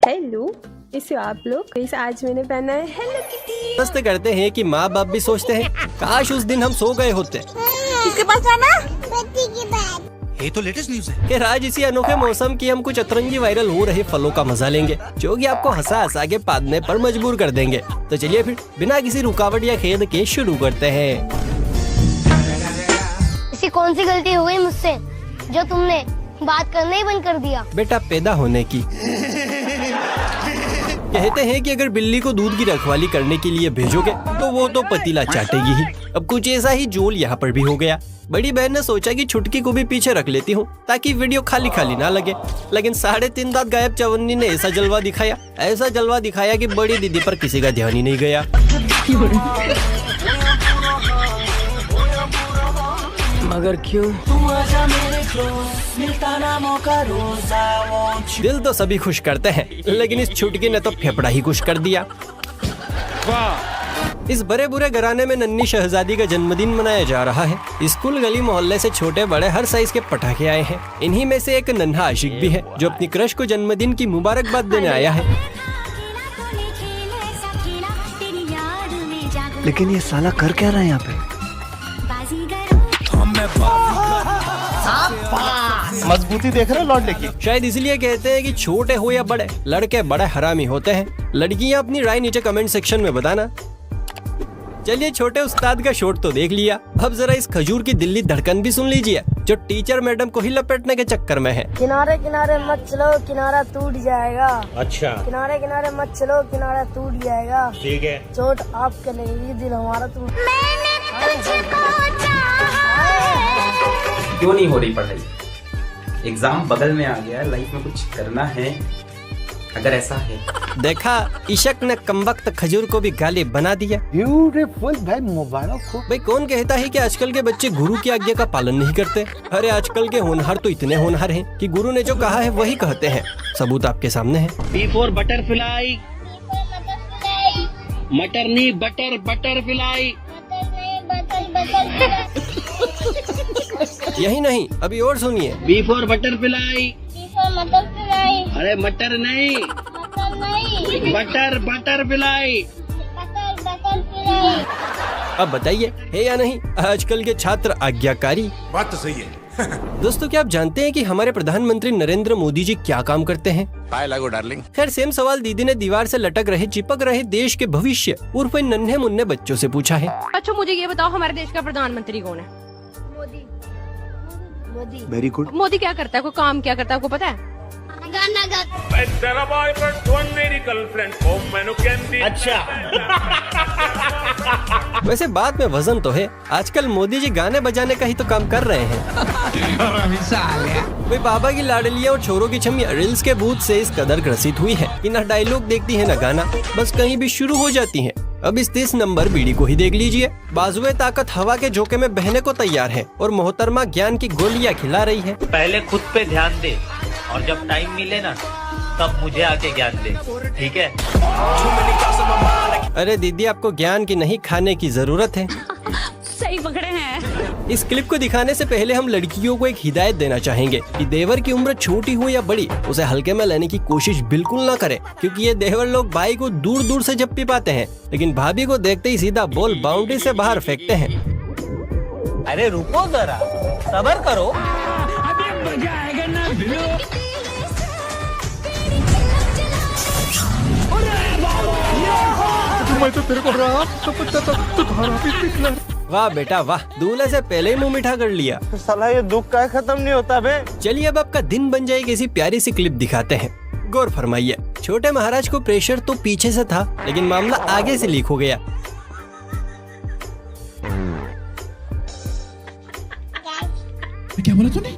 Hello, कैसे हो आप लोग? कैसे आज मैंने पहना है हेलो किटी। मस्त करते हैं कि माँ बाप भी सोचते हैं काश उस दिन हम सो गए होते। किसके पास जाना? ये तो लेटेस्ट न्यूज़ है। कि आज इसी अनोखे मौसम की हम कुछ अतरंगी वायरल हो रहे फलों का मजा लेंगे, जो कि आपको हंसा हंसा के पादने पर मजबूर कर देंगे। तो चलिए फिर बिना किसी रुकावट या खेद के शुरू करते हैं। ऐसी कौन सी गलती हो गई मुझसे जो तुमने बात करना ही बंद कर दिया? बेटा पैदा होने की। कहते हैं कि अगर बिल्ली को दूध की रखवाली करने के लिए भेजोगे तो वो तो पतीला चाटेगी ही। अब कुछ ऐसा ही जोल यहाँ पर भी हो गया। बड़ी बहन ने सोचा कि छुटकी को भी पीछे रख लेती हूँ ताकि वीडियो खाली खाली ना लगे, लेकिन 3.5 दांत गायब चवन्नी ने ऐसा जलवा दिखाया कि बड़ी दीदी पर किसी का ध्यान ही नहीं गया। मगर क्यों? दिल तो सभी खुश करते हैं, लेकिन इस छुटकी ने तो फेफड़ा ही खुश कर दिया। इस बड़े बुरे घराने में नन्ही शहजादी का जन्मदिन मनाया जा रहा है। स्कूल गली मोहल्ले से छोटे बड़े हर साइज के पटाखे आए हैं। इन्हीं में से एक नन्हा आशिक भी है जो अपनी क्रश को जन्मदिन की मुबारकबाद देने आया है। लेकिन ये साला कर क्या रहा है यहाँ पे? मजबूती देख रहे हो लौटने की? शायद इसलिए कहते हैं कि छोटे हो या बड़े, लड़के बड़े हरामी होते हैं। लड़कियां अपनी राय नीचे कमेंट सेक्शन में बताना। चलिए छोटे उस्ताद का शॉट तो देख लिया, अब जरा इस खजूर की दिल्ली धड़कन भी सुन लीजिए जो टीचर मैडम को ही लपेटने के चक्कर में है। किनारे किनारे मत चलो, किनारा टूट जाएगा। अच्छा, किनारे किनारे मत चलो, किनारा टूट जाएगा। ठीक है। चोट आपके लगेगी, दिल हमारा टूट। क्यों नहीं हो रही पढ़ाई? एग्जाम बगल में आ गया, लाइफ में कुछ करना है अगर ऐसा है। देखा, इशक ने कमबख्त खजूर को भी गाली बना दिया। ब्यूटीफुल भाई, मुबारक हो। भाई कौन कहता है कि आजकल के बच्चे गुरु की आज्ञा का पालन नहीं करते? अरे आजकल के होनहार तो इतने होनहार हैं कि गुरु ने जो कहा है वही कहते हैं। सबूत आपके सामने है। B4 butterfly. मटर नहीं, बटरफ्लाई। यही नहीं, अभी और सुनिए। B4 butterfly. अरे मटर नहीं, बटरफ्लाई। अब बताइए है या नहीं आजकल के छात्र आज्ञाकारी? बात तो सही है। दोस्तों, क्या आप जानते हैं कि हमारे प्रधानमंत्री नरेंद्र मोदी जी क्या काम करते हैं? डार्लिंग। खैर सेम सवाल दीदी ने दीवार से लटक रहे चिपक रहे देश के भविष्य उर्फ नन्हे मुन्ने बच्चों से पूछा है। अच्छा मुझे ये बताओ, हमारे देश का प्रधानमंत्री कौन है? मोदी। Very good. मोदी क्या करता है? कोई काम क्या करता है? आपको पता है? गाना गा। अच्छा। वैसे बात में वजन तो है, आजकल मोदी जी गाने बजाने का ही तो काम कर रहे हैं। वे बाबा की लाडलियां और छोरों की छमियां रील्स के भूत से इस कदर ग्रसित हुई है कि न डायलॉग देखती है न गाना, बस कहीं भी शुरू हो जाती है। अब इस 30 नंबर बीड़ी को ही देख लीजिए। बाजुए ताकत हवा के झोंके में बहने को तैयार है और मोहतरमा ज्ञान की गोलियां खिला रही है। पहले खुद पे ध्यान दे और जब टाइम मिले ना तब मुझे आके ज्ञान दे, ठीक है? अरे दीदी, आपको ज्ञान की नहीं खाने की जरूरत है। सही पकड़े हैं। इस क्लिप को दिखाने से पहले हम लड़कियों को एक हिदायत देना चाहेंगे कि देवर की उम्र छोटी हो या बड़ी, उसे हल्के में लेने की कोशिश बिल्कुल ना करें, क्योंकि ये देवर लोग भाई को दूर दूर से जप्पी पाते हैं, लेकिन भाभी को देखते ही सीधा बॉल बाउंड्री से बाहर फेंकते हैं। अरे रुको जरा, सब्र करो। मैं तो तेरे को रहा तो तुम्हारा भी पिघला। वाह बेटा वाह, दूल्हे से पहले ही मुंह मीठा कर लिया। साला ये दुख का खत्म नहीं होता बे। चलिए अब आपका दिन बन जाएगी ऐसी प्यारी सी क्लिप दिखाते हैं, गौर फरमाइए। छोटे महाराज को प्रेशर तो पीछे से था, लेकिन मामला आगे से लीक हो गया। क्या बोला तूने?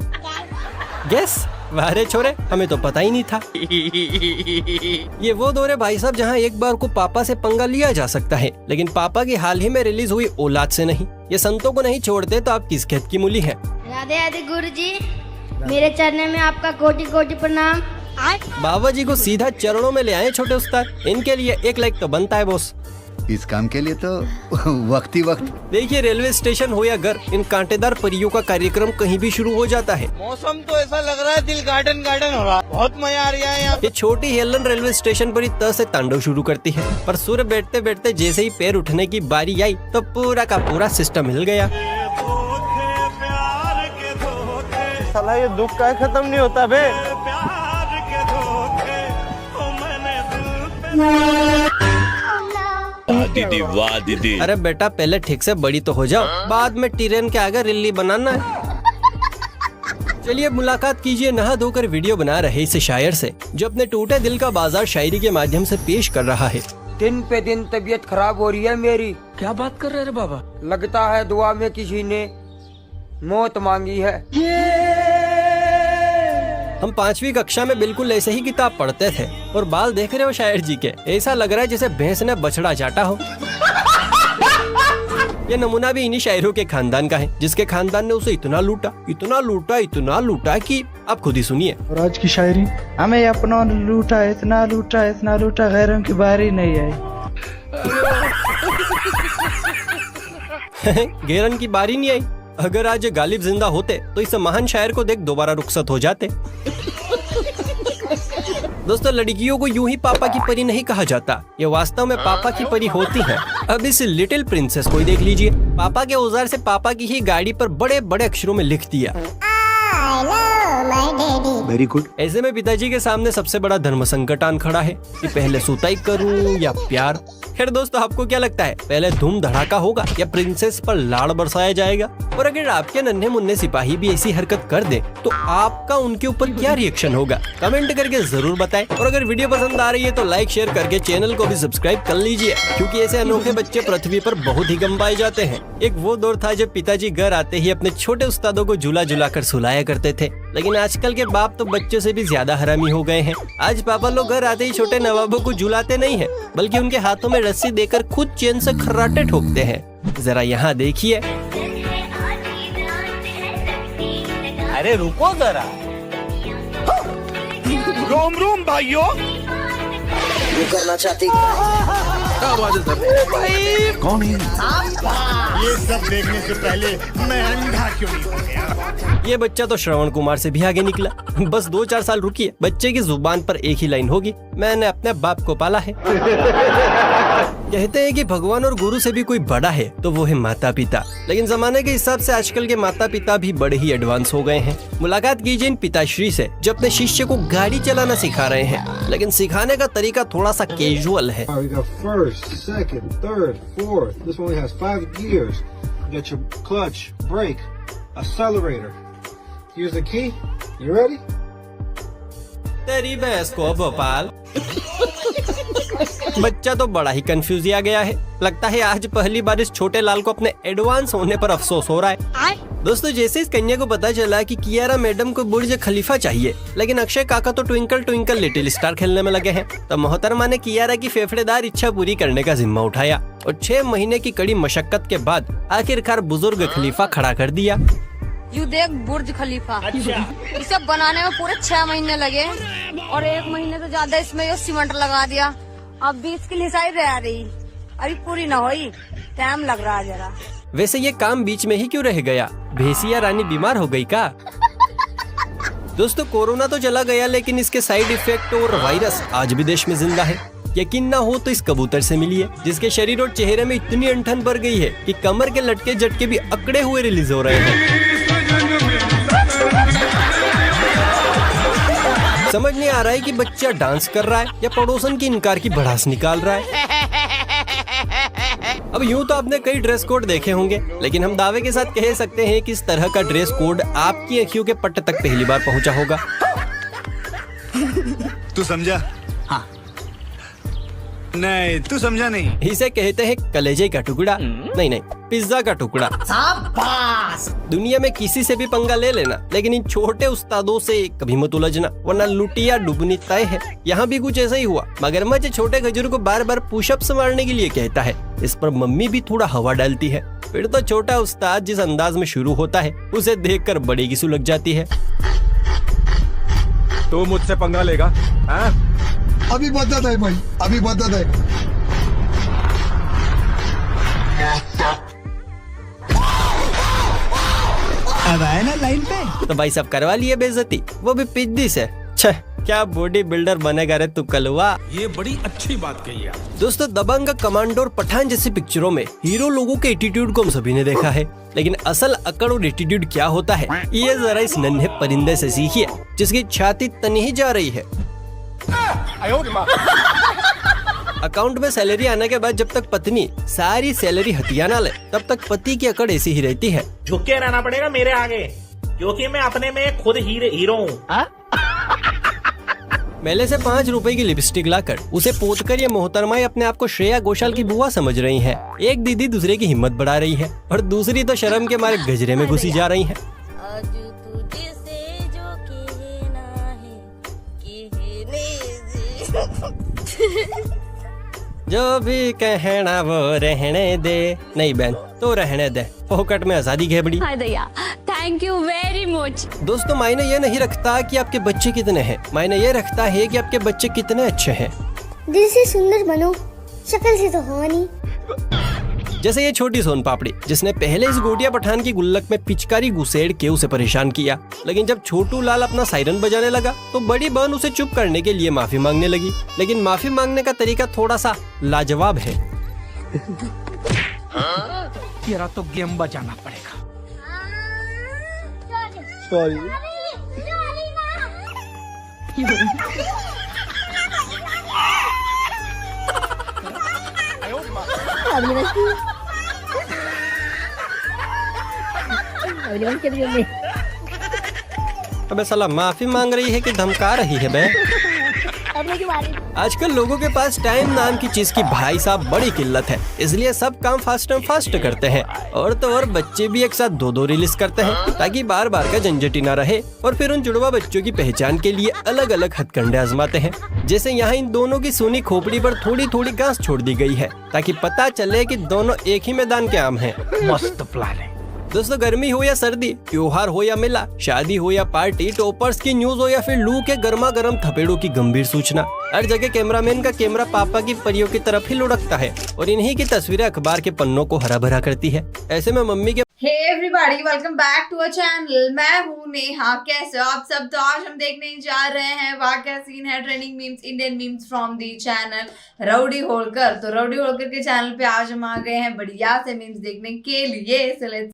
गैस? वारे छोरे, हमें तो पता ही नहीं था। ये वो दौर है भाई साहब जहाँ एक बार को पापा से पंगा लिया जा सकता है, लेकिन पापा की हाल ही में रिलीज हुई औलाद से नहीं। ये संतों को नहीं छोड़ते तो आप किस खेत की मूली हैं? राधे राधे गुरुजी, मेरे चरणों में आपका कोटि कोटि प्रणाम। बाबा जी को सीधा चरणों में ले आए छोटे उस्ताद। इनके लिए 1 लाइक तो बनता है बॉस। इस काम के लिए तो वक्त ही वक्त। देखिए, रेलवे स्टेशन हो या घर, इन कांटेदार परियों का कार्यक्रम कहीं भी शुरू हो जाता है। मौसम तो ऐसा लग रहा है दिल गार्डन गार्डन हो रहा है। बहुत मजा आ रहा है यहाँ। ये छोटी हेलन रेलवे स्टेशन पर ही त से तांडव शुरू करती है, पर सूर्य बैठते बैठते जैसे ही पैर उठने की बारी आई तो पूरा का पूरा सिस्टम हिल गया। साला ये दुख का खत्म नहीं होता बे। दीदी वाह दीदी। अरे बेटा, पहले ठीक से बड़ी तो हो जाओ, बाद में ट्रेन के आगे रिल्ली बनाना है। चलिए मुलाकात कीजिए नहा धोकर वीडियो बना रहे इस शायर से, जो अपने टूटे दिल का बाजार शायरी के माध्यम से पेश कर रहा है। दिन पे दिन तबीयत खराब हो रही है मेरी। क्या बात कर रहे रे बाबा? लगता है दुआ में किसी ने मौत मांगी है। हम 5वीं कक्षा में बिल्कुल ऐसे ही किताब पढ़ते थे और बाल देख रहे हो शायर जी के, ऐसा लग रहा है जैसे भैंस ने बछड़ा चाटा हो। ये नमूना भी इन्हीं शायरों के खानदान का है, जिसके खानदान ने उसे इतना लूटा, इतना लूटा, इतना लूटा कि आप खुद ही सुनिए। और आज की शायरी, हमें अपनों ने लूटा, इतना लूटा, इतना लूटा, गैरों की बारी नहीं आई। गैरन की बारी नहीं आई। अगर आज गालिब जिंदा होते तो इस महान शायर को देख दोबारा रुखसत हो जाते। दोस्तों, लड़कियों को यूं ही पापा की परी नहीं कहा जाता, ये वास्तव में पापा की परी होती हैं। अब इस लिटिल प्रिंसेस को ही देख लीजिए, पापा के औजार से पापा की ही गाड़ी पर बड़े बड़े अक्षरों में लिख दिया। Very good. ऐसे में पिताजी के सामने सबसे बड़ा धर्म संकट आन खड़ा है कि पहले सुताई करूं या प्यार। खैर दोस्तों, आपको क्या लगता है, पहले धूम धड़ाका होगा या प्रिंसेस पर लाड़ बरसाया जाएगा? और अगर आपके नन्हे मुन्ने सिपाही भी ऐसी हरकत कर दे तो आपका उनके ऊपर क्या रिएक्शन होगा? कमेंट करके जरूर बताएं। और अगर वीडियो पसंद आ रही है तो लाइक शेयर करके चैनल को भी सब्सक्राइब कर लीजिए, क्योंकि ऐसे अनोखे बच्चे पृथ्वी पर बहुत ही कम पाए जाते हैं। एक वो दौर था जब पिताजी घर आते ही अपने छोटे उस्तादों को झूला झूला कर सुलाया करते थे, लेकिन आजकल के बाप तो बच्चों से भी ज्यादा हरामी हो गए हैं। आज पापा लोग घर आते ही छोटे नवाबों को झुलाते नहीं हैं, बल्कि उनके हाथों में रस्सी देकर खुद चैन से खर्राटे ठोकते हैं। जरा यहाँ देखिए। अरे रुको जरा। रोम रोम भाइयों। करना चाहती कौन है? ये सब देखने से पहले मैं अंधा क्यों नहीं हो गया? ये बच्चा तो श्रवण कुमार से भी आगे निकला। बस 2-4 साल रुकिए, बच्चे की जुबान पर एक ही लाइन होगी, मैंने अपने बाप को पाला है। कहते हैं कि भगवान और गुरु से भी कोई बड़ा है तो वो है माता पिता, लेकिन जमाने के हिसाब से आजकल के माता पिता भी बड़े ही एडवांस हो गए हैं। मुलाकात कीजिए इन पिताश्री से, जो अपने शिष्य को गाड़ी चलाना सिखा रहे हैं, लेकिन सिखाने का तरीका थोड़ा सा कैजुअल है। First, second, third, fourth. This one has 5 gears. You got your clutch, brake, accelerator. Here's the key. You ready? तेरी भैंस को भोपाल। बच्चा तो बड़ा ही कंफ्यूज आ गया है। लगता है आज पहली बार इस छोटे लाल को अपने एडवांस होने पर अफसोस हो रहा है। दोस्तों, जैसे इस कन्या को पता चला कि कियारा मैडम को बुर्ज खलीफा चाहिए, लेकिन अक्षय काका तो ट्विंकल ट्विंकल लिटिल स्टार खेलने में लगे हैं, तो मोहतरमा ने कियारा की फेफड़ेदार इच्छा पूरी करने का जिम्मा उठाया और 6 महीने की कड़ी मशक्कत के बाद आखिरकार बुजुर्ग खलीफा खड़ा कर दिया। यू देख बुर्ज खलीफा। अच्छा। इसे बनाने में पूरे 6 महीने लगे और 1 महीने से ज्यादा इसमें ये सीमेंट लगा दिया। अब भी इसकी लिसाई रह रही, अभी पूरी न हुई, टाइम लग रहा है जरा। वैसे ये काम बीच में ही क्यों रह गया? भेसिया रानी बीमार हो गई का? दोस्तों, कोरोना तो चला गया, लेकिन इसके साइड इफेक्ट और वायरस आज भी देश में जिंदा है। यकीन ना हो तो इस कबूतर से मिलिए, जिसके शरीर और चेहरे में इतनी अंठन भर गई है कि कमर के लटके झटके भी अकड़े हुए रिलीज हो रहे हैं। समझ नहीं आ रहा है कि बच्चा डांस कर रहा है या पड़ोसन की इनकार की भड़ास निकाल रहा है। अब यूं तो आपने कई ड्रेस कोड देखे होंगे, लेकिन हम दावे के साथ कह सकते हैं कि इस तरह का ड्रेस कोड आपकी अखियों के पट्टे तक पहली बार पहुंचा होगा। तू समझा? हाँ। नहीं, तू समझा नहीं। इसे कहते हैं कलेजे का टुकड़ा, नहीं, पिज्जा का टुकड़ा। दुनिया में किसी से भी पंगा ले लेना, लेकिन इन छोटे उस्तादों से कभी मत उलझना, वरना लुटिया डूबनी तय है। यहाँ भी कुछ ऐसा ही हुआ। मगरमच्छ छोटे खजूर को बार बार पुशअप्स मारने के लिए कहता है, इस पर मम्मी भी थोड़ा हवा डालती है। फिर तो छोटा उस्ताद जिस अंदाज में शुरू होता है, उसे देखकर बड़े की सुलग जाती है। तू मुझसे पंगा लेगा? हाँ? अभी बदत है भाई, अभी बदत है। अब आया ना लाइन पे। तो भाई सब करवा लिए बेइज्जती, वो भी पिद्दी से। छह, क्या बॉडी बिल्डर बनेगा रे तू कलवा। ये बड़ी अच्छी बात कही आप। दोस्तों दबंग, कमांडो और पठान जैसी पिक्चरों में हीरो लोगों के एटीट्यूड को हम सभी ने देखा है, लेकिन असल अकड़ और एटीट्यूड क्या होता है ये जरा इस नन्हे परिंदे से सीखिए जिसकी छाती तनी ही जा रही है। अकाउंट में सैलरी आने के बाद जब तक पत्नी सारी सैलरी हथिया ना ले तब तक पति की अकड़ ऐसी ही रहती है। झुके रहना पड़ेगा मेरे आगे, क्योंकि मैं अपने में खुद हीरो हूँ। मेले से 5 रुपए की लिपस्टिक लाकर उसे पोतकर ये मोहतरमाएं अपने आप को श्रेया घोषाल की बुआ समझ रही हैं। एक दीदी दूसरे की हिम्मत बढ़ा रही है और दूसरी तो शर्म के मारे गजरे में घुसी जा रही है। जो भी कहना वो रहने दे, नहीं बहन तो रहने दे, फोकट में आजादी घेबड़ी। Thank you very much. दोस्तों मायने ये नहीं रखता कि आपके बच्चे कितने हैं, मायने ये रखता है कि आपके बच्चे कितने अच्छे हैं। दिल से सुंदर बनो, शक्ल से तो हो नहीं। जैसे ये छोटी सोन पापड़ी जिसने पहले इस गोटिया पठान की गुल्लक में पिचकारी घुसेड़ के उसे परेशान किया, लेकिन जब छोटू लाल अपना सायरन बजाने लगा तो बड़ी बहन उसे चुप करने के लिए माफी मांगने लगी, लेकिन माफी मांगने का तरीका थोड़ा सा लाजवाब है। तेरा तो गेम बजाना पड़ेगा। सॉरी। अबे साला माफी मांग रही है कि धमका रही है बे? आजकल लोगों के पास टाइम नाम की चीज की भाई साहब बड़ी किल्लत है, इसलिए सब काम फास्ट एंड फास्ट करते हैं। और तो और बच्चे भी एक साथ 2-2 रिलीज करते हैं ताकि बार बार का झंझटी ना रहे, और फिर उन जुड़वा बच्चों की पहचान के लिए अलग अलग हथकंडे आजमाते हैं। जैसे यहाँ इन दोनों की सूनी खोपड़ी पर थोड़ी थोड़ी घास छोड़ दी गई है ताकि पता चले कि दोनों एक ही मैदान के आम हैं। मस्त प्लान है। दोस्तों गर्मी हो या सर्दी, त्योहार हो या मेला, शादी हो या पार्टी, टॉपर्स की न्यूज हो या फिर लू के गर्मा गर्म थपेड़ों की गंभीर सूचना, हर जगह कैमरामैन का कैमरा पापा की परियों की तरफ ही लुढ़कता है और इन्हीं की तस्वीरें अखबार के पन्नों को हरा भरा करती है। ऐसे में मम्मी के hey everybody, welcome back to our channel. मैं हूँ नेहा। कैसे हो आप सब? तो आज हम देखने जा रहे हैं वाह क्या सीन है, trending memes, Indian memes from the channel rowdy Holkar. तो राउडी होलकर के चैनल पे आज हम आ गए हैं बढ़िया से मीम्स देखने के लिए।